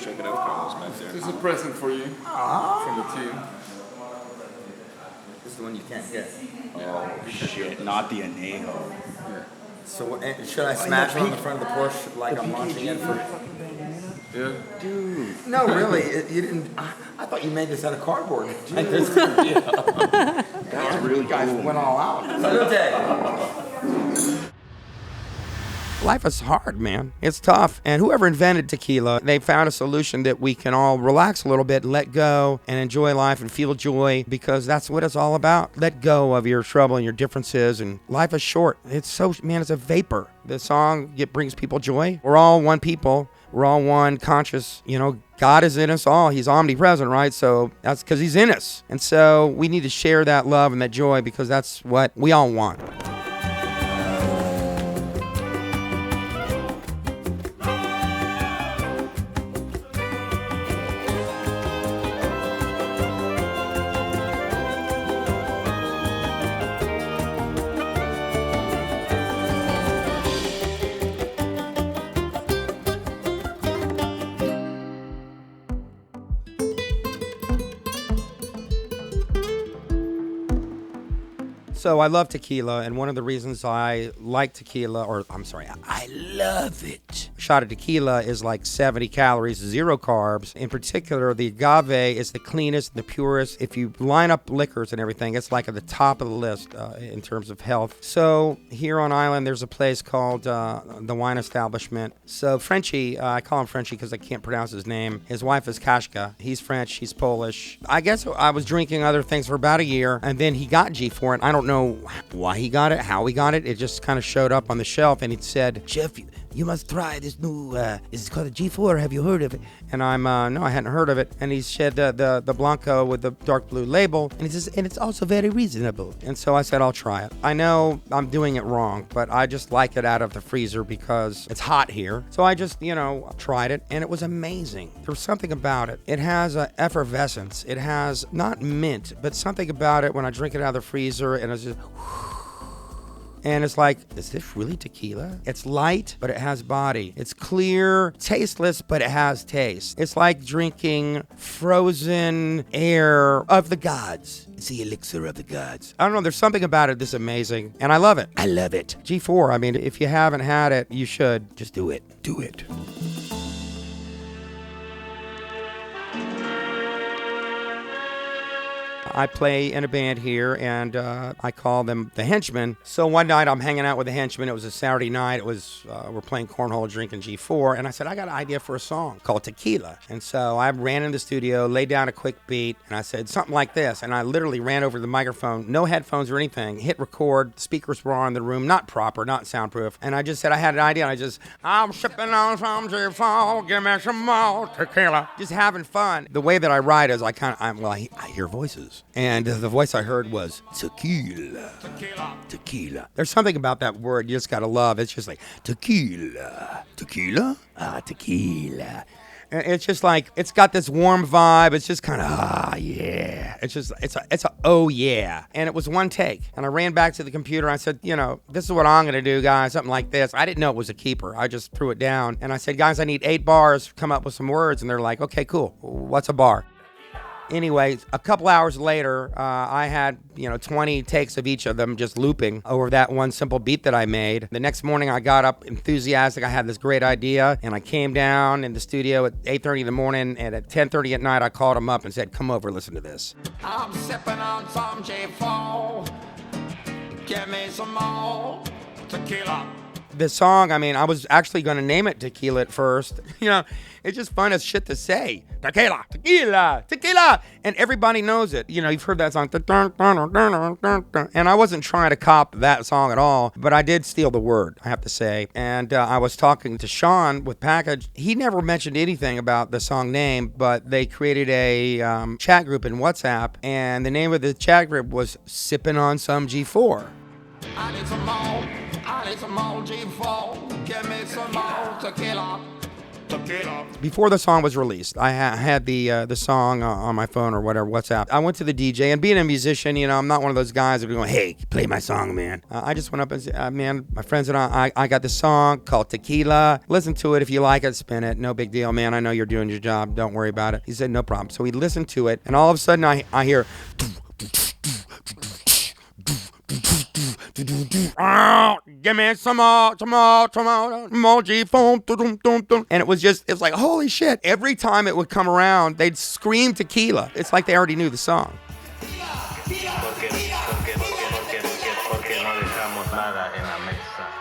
check it out, Carlos, back there. This is a present for you from the team. This is the one you can't get. Oh, shit, not the Anejo. Yeah. So should I smash it on the front of the Porsche like I'm launching it for? Yeah. Dude. No, really, you didn't. I thought you made this out of cardboard. Like this. That's really You guys cool. went all out. Salute. Life is hard, man. It's tough. And whoever invented tequila, they found a solution that we can all relax a little bit, let go, and enjoy life and feel joy, because that's what it's all about. Let go of your trouble and your differences, and life is short. It's a vapor. The song, it brings people joy. We're all one people. We're all one conscious, God is in us all. He's omnipresent, right? So that's because he's in us. And so we need to share that love and that joy, because that's what we all want. So I love tequila, and one of the reasons I like tequila, I love it. A shot of tequila is like 70 calories, 0 carbs. In particular, the agave is the cleanest, the purest. If you line up liquors and everything, it's like at the top of the list in terms of health. So here on island, there's a place called the Wine Establishment. So Frenchie, I call him Frenchie because I can't pronounce his name. His wife is Kashka. He's French, she's Polish. I guess I was drinking other things for about a year, and then he got G4, and I don't know why he got it, how he got it. It just kind of showed up on the shelf, and he said, "Chef, you must try this new, it's called a G4, have you heard of it?" And I'm, no, I hadn't heard of it. And he said the Blanco with the dark blue label, and he says, and it's also very reasonable. And so I said, I'll try it. I know I'm doing it wrong, but I just like it out of the freezer because it's hot here. So I just, tried it, and it was amazing. There's something about it. It has effervescence. It has, not mint, but something about it when I drink it out of the freezer, and it's just... And it's like, is this really tequila? It's light, but it has body. It's clear, tasteless, but it has taste. It's like drinking frozen air of the gods. It's the elixir of the gods. I don't know, there's something about it that's amazing, and I love it. I love it. G4, I mean, if you haven't had it, you should. Just do it. Do it. I play in a band here, and I call them the Henchmen. So one night I'm hanging out with the Henchmen. It was a Saturday night. It was we're playing cornhole, drinking G4, and I said, I got an idea for a song called Tequila. And so I ran in the studio, laid down a quick beat, and I said something like this. And I literally ran over the microphone, no headphones or anything, hit record. Speakers were on in the room, not proper, not soundproof. And I just said I had an idea, and I'm sipping on some G4, give me some more tequila. Just having fun. The way that I write is I hear voices. And the voice I heard was tequila. Tequila. Tequila. There's something about that word you just gotta love. It's just like tequila. Tequila? Tequila. And it's just like, it's got this warm vibe. It's just kind of, yeah. It's a oh yeah. And it was one take. And I ran back to the computer. I said, this is what I'm going to do, guys. Something like this. I didn't know it was a keeper. I just threw it down. And I said, guys, I need 8 bars. Come up with some words. And they're like, okay, cool. What's a bar? Anyway, a couple hours later, I had, 20 takes of each of them just looping over that one simple beat that I made. The next morning, I got up enthusiastic. I had this great idea, and I came down in the studio at 8:30 in the morning, and at 10:30 at night, I called him up and said, come over, listen to this. I'm sipping on some G4. Give me some more tequila. The song, I was actually going to name it Tequila at first. It's just fun as shit to say. Tequila, tequila, tequila. And everybody knows it. You've heard that song. And I wasn't trying to cop that song at all, but I did steal the word, I have to say. And I was talking to Sean with Package. He never mentioned anything about the song name, but they created a chat group in WhatsApp, and the name of the chat group was Sippin' on Some G4. I need some more G4. Give me some more tequila. tequila. Before the song was released, I had the song on my phone or whatever, WhatsApp. I went to the DJ, and being a musician, you know, I'm not one of those guys that are going, hey, play my song, man. I just went up and said, man, my friends and I got this song called Tequila. Listen to it. If you like it, spin it. No big deal, man. I know you're doing your job. Don't worry about it. He said, no problem. So we listened to it, and all of a sudden I hear... give me some more G4. And it was like, holy shit. Every time it would come around, they'd scream tequila. It's like they already knew the song.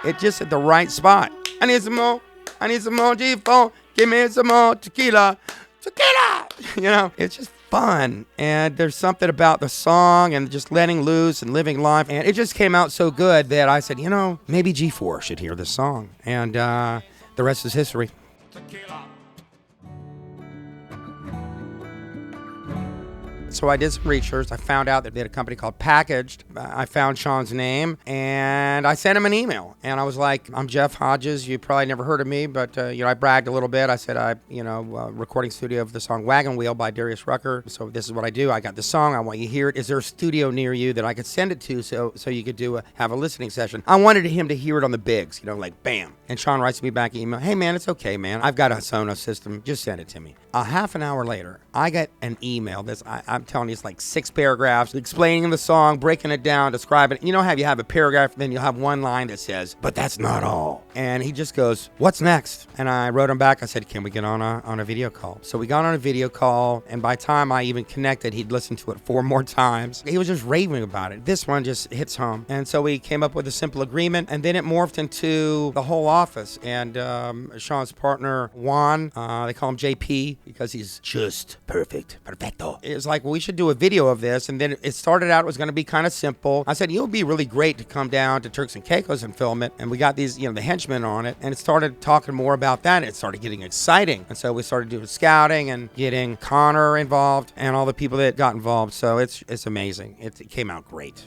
It just at the right spot. I need some more G4. Give me some more tequila. Tequila! You know, it's just fun. And there's something about the song and just letting loose and living life. And it just came out so good that I said, you know, maybe G4 should hear this song. And the rest is history. Tequila. So I did some research. I found out that they had a company called Packaged. I found Sean's name, and I sent him an email. And I was like, I'm Jeff Hodges. You probably never heard of me, but you know, I bragged a little bit. I said, recording studio of the song Wagon Wheel by Darius Rucker. So this is what I do. I got the song. I want you to hear it. Is there a studio near you that I could send it to so you could have a listening session? I wanted him to hear it on the bigs, you know, like bam. And Sean writes me back an email. Hey, man, it's okay, man. I've got a Sonos system. Just send it to me. A half an hour later, I get an email. I'm telling you, it's like 6 paragraphs explaining the song, breaking it down, describing it. You know how you have a paragraph, then you'll have one line that says, but that's not all. And he just goes, what's next? And I wrote him back. I said, can we get on a video call? So we got on a video call, and by the time I even connected, he'd listened to it 4 more times. He was just raving about it. This one just hits home. And so we came up with a simple agreement, and then it morphed into the whole office. And Sean's partner, Juan, they call him JP because he's just perfect. Perfecto. It's like, well, we should do a video of this. And then it started out, it was going to be kind of simple. I said, it would be really great to come down to Turks and Caicos and film it. And we got these, you know, the henchmen on it. And it started talking more about that. It started getting exciting. And so we started doing scouting and getting Connor involved and all the people that got involved. So it's amazing. It came out great.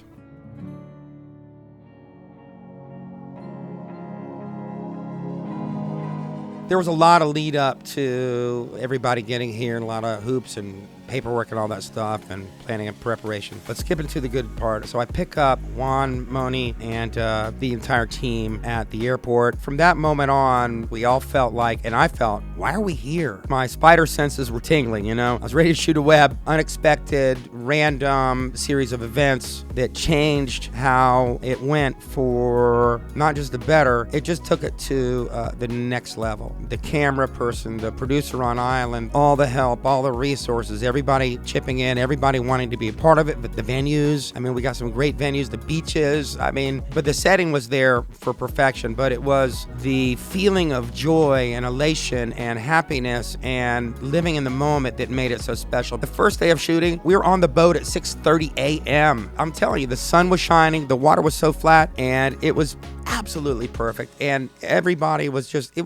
There was a lot of lead up to everybody getting here and a lot of hoops and paperwork and all that stuff and planning and preparation. But skipping to the good part. So I pick up Juan, Moni, and the entire team at the airport. From that moment on, we all felt like, and I felt, why are we here? My spider senses were tingling, you know? I was ready to shoot a web. Unexpected, random series of events that changed how it went for not just the better, it just took it to the next level. The camera person, the producer on island, all the help, all the resources, everybody chipping in, everybody wanting to be a part of it, but the venues, I mean, we got some great venues, the beaches, I mean, but the setting was there for perfection, but it was the feeling of joy and elation and happiness and living in the moment that made it so special. The first day of shooting, we were on the boat at 6:30 a.m. I'm telling you, the sun was shining, the water was so flat, and it was absolutely perfect. And everybody was just,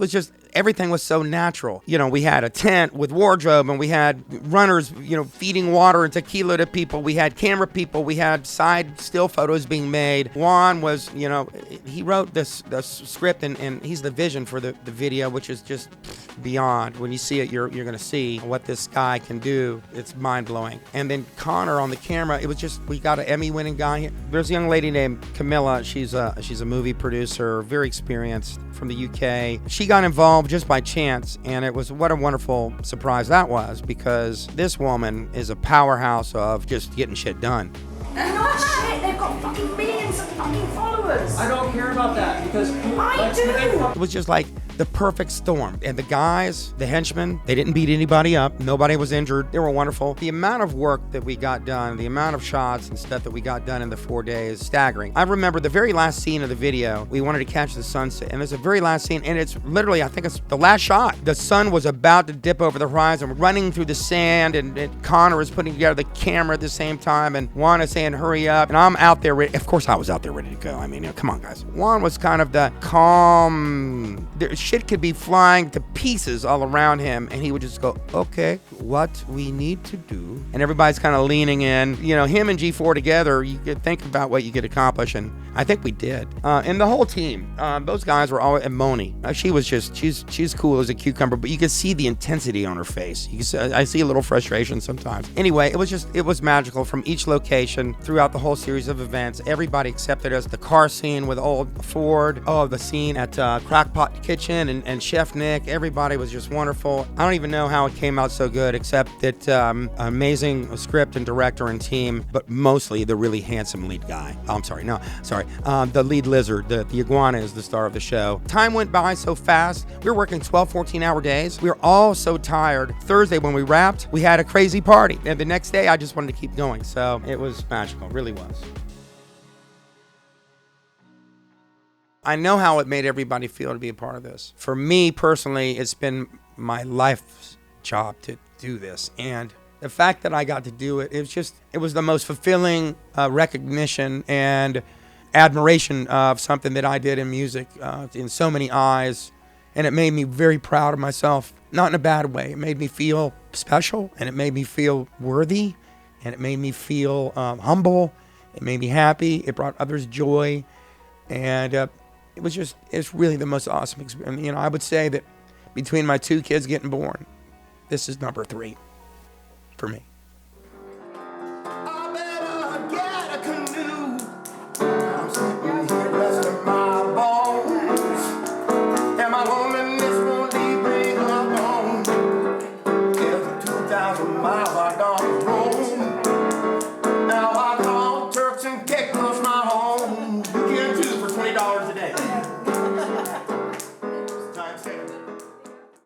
everything was so natural. You know, we had a tent with wardrobe and we had runners, you know, feeding water and tequila to people. We had camera people. We had side still photos being made. Juan was, you know, he wrote the script and he's the vision for the video, which is just beyond. When you see it, you're going to see what this guy can do. It's mind blowing. And then Connor on the camera, it was just, we got an Emmy winning guy here. There's a young lady named Camilla. She's a movie producer, very experienced, from the UK. She got involved just by chance, and it was what a wonderful surprise that was, because this woman is a powerhouse of just getting shit done. They're not shit, they've got fucking millions of fucking followers. I don't care about that because I do. It was just like the perfect storm. And the guys, the henchmen, they didn't beat anybody up. Nobody was injured. They were wonderful. The amount of work that we got done, the amount of shots and stuff that we got done in the 4 days, staggering. I remember the very last scene of the video, we wanted to catch the sunset. And there's a very last scene, and it's literally, I think it's the last shot. The sun was about to dip over the horizon, running through the sand, and Connor is putting together the camera at the same time, and Juan is saying, hurry up. And I'm out there ready. Of course, I was out there ready to go. I mean, you know, come on, guys. Juan was kind of the calm. shit could be flying to pieces all around him, and he would just go, okay, what we need to do. And everybody's kind of leaning in. You know, him and G4 together, you could think about what you could accomplish, and I think we did. And the whole team, those guys were all, and Moni, she's cool as a cucumber, but you could see the intensity on her face. I see a little frustration sometimes. Anyway, it was magical from each location throughout the whole series of events. Everybody accepted us. The car scene with old Ford, the scene at Crackpot Kitchen and Chef Nick, everybody was just wonderful. I don't even know how it came out so good, except that amazing script and director and team, but mostly the really handsome lead guy. The lead lizard, the iguana is the star of the show. Time went by so fast. We were working 12, 14-hour days. We were all so tired. Thursday when we wrapped, we had a crazy party. And the next day, I just wanted to keep going. So it was magical, it really was. I know how it made everybody feel to be a part of this. For me personally, it's been my life's job to do this. And the fact that I got to do it, it was the most fulfilling recognition and admiration of something that I did in music in so many eyes. And it made me very proud of myself, not in a bad way. It made me feel special, and it made me feel worthy, and it made me feel humble. It made me happy. It brought others joy. And it's really the most awesome experience. You know, I would say that between my two kids getting born, this is number 3 for me.